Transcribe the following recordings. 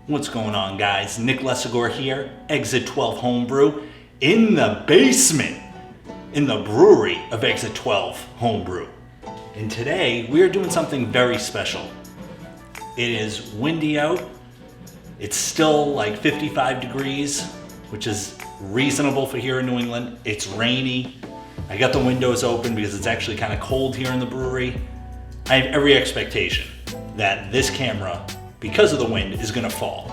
What's going on, guys? Nick Lessigore here, Exit 12 Homebrew, in the basement, in the brewery of Exit 12 Homebrew. And today, we are doing something very special. It is windy out. It's still like 55 degrees, which is reasonable for here in New England. It's rainy. I got the windows open because it's actually kind of cold here in the brewery. I have every expectation that this camera, because of the wind, is gonna fall.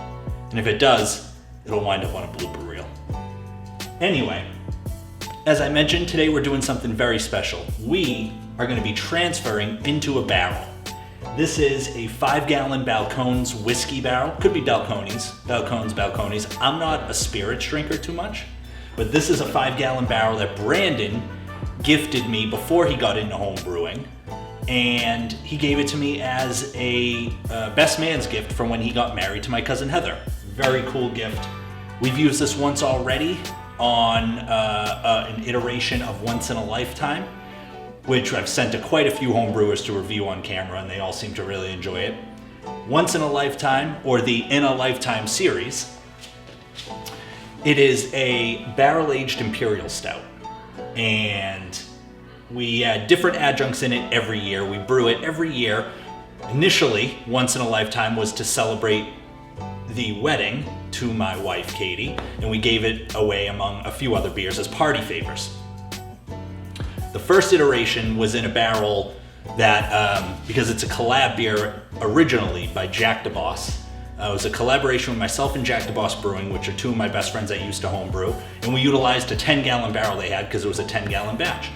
And if it does, it'll wind up on a blooper reel. Anyway, as I mentioned, today we're doing something very special. We are gonna be transferring into a barrel. This is a 5-gallon Balcones whiskey barrel. Could be Balcones. I'm not a spirits drinker too much, but this is a 5-gallon barrel that Brandon gifted me before he got into home brewing. And he gave it to me as a best man's gift from when he got married to my cousin Heather. Very cool gift. We've used this once already on an iteration of Once in a Lifetime, which I've sent to quite a few home brewers to review on camera, and they all seem to really enjoy it. Once in a Lifetime, or the In a Lifetime series, it is a barrel-aged Imperial Stout. And we add different adjuncts in it every year. We brew it every year. Initially, Once in a Lifetime was to celebrate the wedding to my wife, Katie, and we gave it away among a few other beers as party favors. The first iteration was in a barrel that, because it's a collab beer originally by Jack DeBoss. It was a collaboration with myself and Jack DeBoss Brewing, which are two of my best friends that used to homebrew, and we utilized a 10-gallon barrel they had because it was a 10-gallon batch.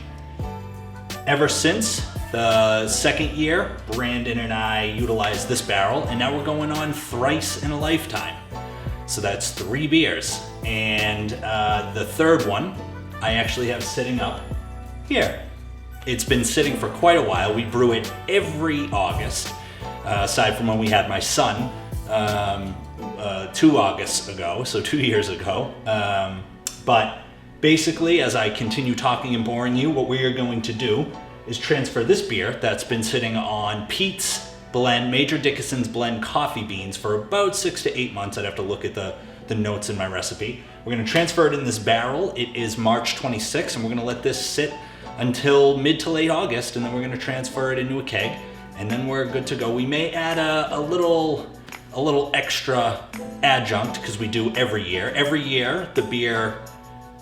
Ever since the second year, Brandon and I utilized this barrel, and now we're going on Thrice in a Lifetime. So that's 3 beers. And the third one, I actually have sitting up here. It's been sitting for quite a while. We brew it every August, aside from when we had my son 2 Augusts ago, so 2 years ago. But basically, as I continue talking and boring you, what we are going to do is transfer this beer that's been sitting on Pete's Blend, Major Dickinson's Blend coffee beans for about 6 to 8 months. I'd have to look at the notes in my recipe. We're gonna transfer it in this barrel. It is March 26th, and we're gonna let this sit until mid to late August, and then we're gonna transfer it into a keg, and then we're good to go. We may add a little extra adjunct, because we do every year. Every year, the beer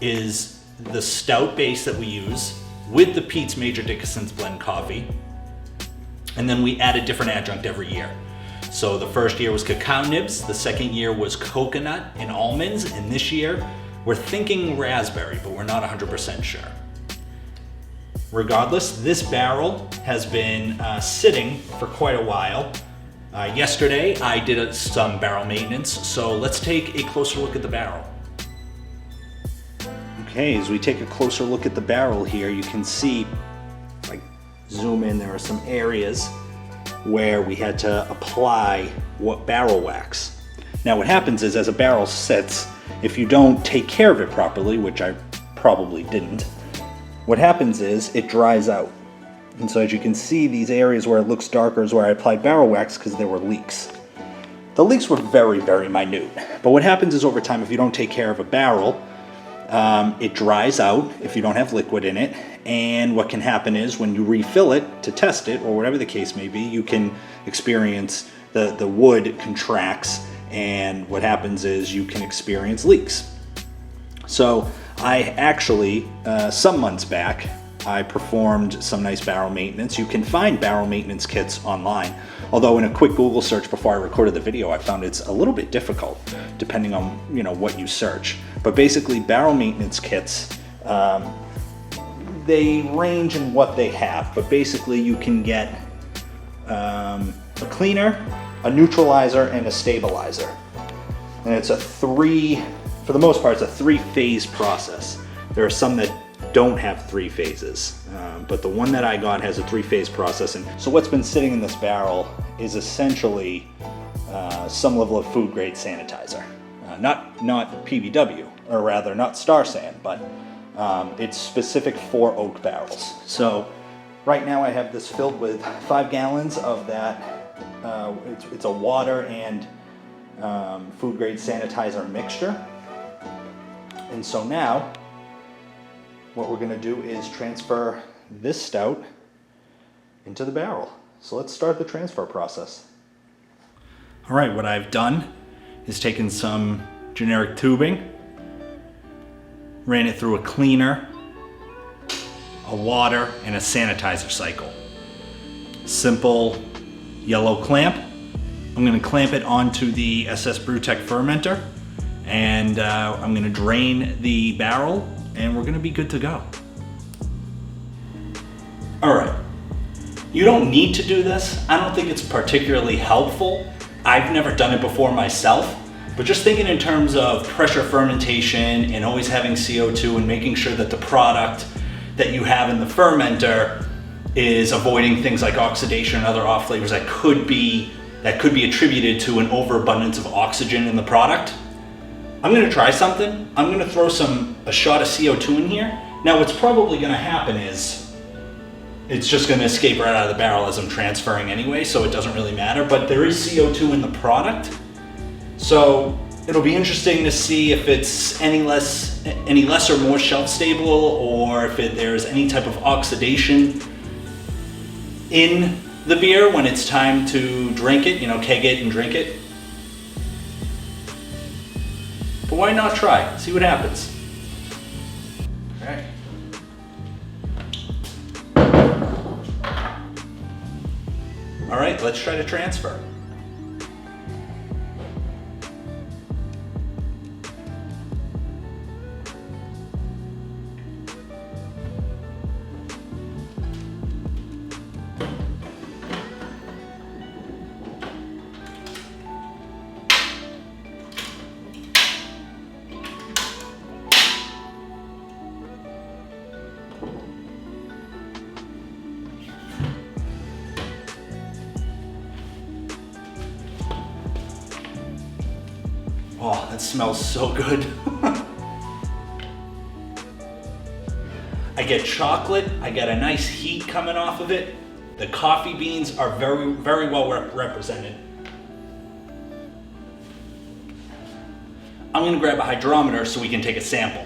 is the stout base that we use with the Pete's Major Dickinson's Blend coffee, and then we add a different adjunct every year. So the first year was cacao nibs, the second year was coconut and almonds, and this year we're thinking raspberry, but we're not 100% sure. Regardless, this barrel has been sitting for quite a while. Yesterday I did some barrel maintenance, so let's take a closer look at the barrel. Okay, as we take a closer look at the barrel here, you can see, like zoom in, there are some areas where we had to apply barrel wax. Now what happens is, as a barrel sits, if you don't take care of it properly, which I probably didn't, what happens is it dries out. And so as you can see, these areas where it looks darker is where I applied barrel wax because there were leaks. The leaks were very, very minute. But what happens is, over time, if you don't take care of a barrel, it dries out if you don't have liquid in it, and what can happen is when you refill it to test it, or whatever the case may be, you can experience the wood contracts, and what happens is you can experience leaks. So I actually, some months back, I performed some nice barrel maintenance. You can find barrel maintenance kits online, although in a quick Google search before I recorded the video, I found it's a little bit difficult depending on what you search. But basically, barrel maintenance kits, they range in what they have, but basically you can get a cleaner, a neutralizer, and a stabilizer. And it's for the most part, it's a 3-phase process. There are some that don't have 3 phases, but the one that I got has a 3-phase process. And so what's been sitting in this barrel is essentially some level of food grade sanitizer, not PBW, or rather not Star San, but it's specific for oak barrels. So right now I have this filled with 5 gallons of that. It's a water and food grade sanitizer mixture. And so now what we're going to do is transfer this stout into the barrel. So let's start the transfer process. All right, what I've done is taken some generic tubing, ran it through a cleaner, a water, and a sanitizer cycle. Simple yellow clamp. I'm going to clamp it onto the SS BrewTech fermenter, and I'm going to drain the barrel, and we're going to be good to go. All right. You don't need to do this. I don't think it's particularly helpful. I've never done it before myself, but just thinking in terms of pressure fermentation and always having CO2 and making sure that the product that you have in the fermenter is avoiding things like oxidation and other off flavors that could be attributed to an overabundance of oxygen in the product. I'm gonna try something. I'm gonna throw a shot of CO2 in here. Now what's probably gonna happen is it's just going to escape right out of the barrel as I'm transferring anyway, so it doesn't really matter, but there is CO2 in the product. So it'll be interesting to see if it's any less or more shelf stable, or if there's any type of oxidation in the beer when it's time to drink it, keg it and drink it. But why not try? See what happens. Okay. All right, let's try to transfer. Oh, that smells so good. I get chocolate, I get a nice heat coming off of it. The coffee beans are very, very well represented. I'm gonna grab a hydrometer so we can take a sample.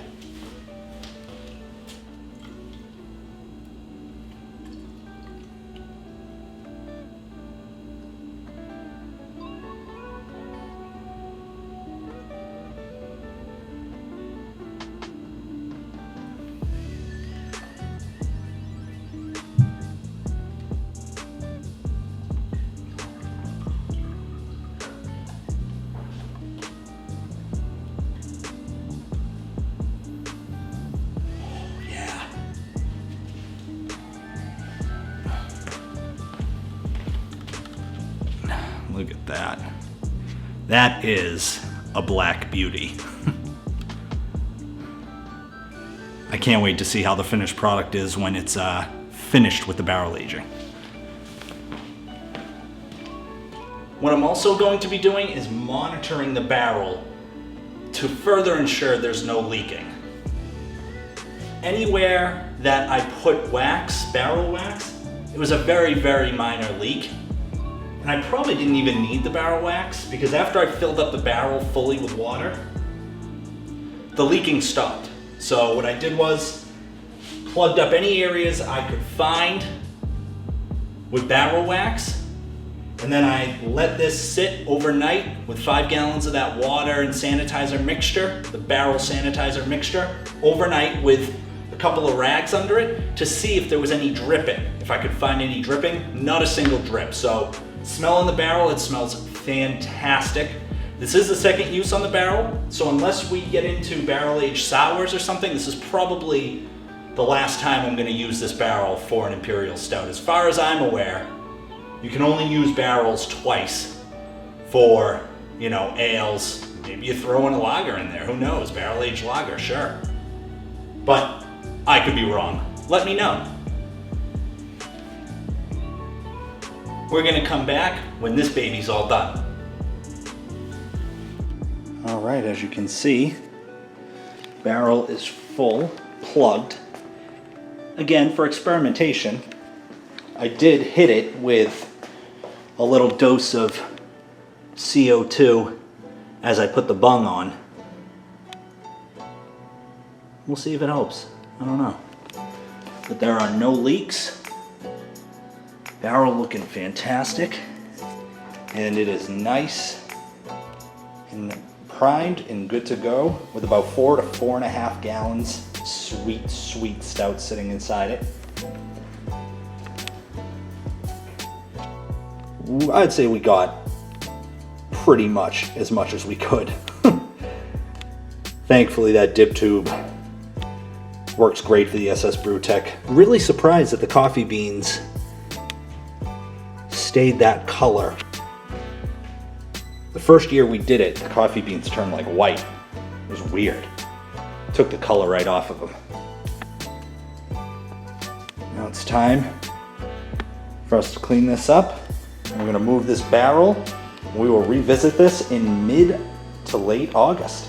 Look at that. That is a black beauty. I can't wait to see how the finished product is when it's finished with the barrel aging. What I'm also going to be doing is monitoring the barrel to further ensure there's no leaking. Anywhere that I put wax, barrel wax, it was a very, very minor leak. And I probably didn't even need the barrel wax because after I filled up the barrel fully with water, the leaking stopped. So what I did was plugged up any areas I could find with barrel wax, and then I let this sit overnight with 5 gallons of that water and sanitizer mixture, the barrel sanitizer mixture, overnight with a couple of rags under it to see if there was any dripping. If I could find any dripping, not a single drip. So smell in the barrel, it smells fantastic. This is the second use on the barrel, so unless we get into barrel-aged sours or something, this is probably the last time I'm gonna use this barrel for an Imperial Stout. As far as I'm aware, you can only use barrels twice for, ales. Maybe you throw in a lager in there, who knows? Barrel-aged lager, sure. But I could be wrong. Let me know. We're gonna come back when this baby's all done. All right, as you can see, barrel is full, plugged. Again, for experimentation, I did hit it with a little dose of CO2 as I put the bung on. We'll see if it helps. I don't know. But there are no leaks. Barrel looking fantastic. And it is nice and primed and good to go with about 4 to 4.5 gallons sweet, sweet stout sitting inside it. I'd say we got pretty much as we could. Thankfully that dip tube works great for the SS BrewTech. Really surprised that the coffee beans stayed that color. The first year we did it, the coffee beans turned like white. It was weird. Took the color right off of them. Now it's time for us to clean this up. We're going to move this barrel. We will revisit this in mid to late August.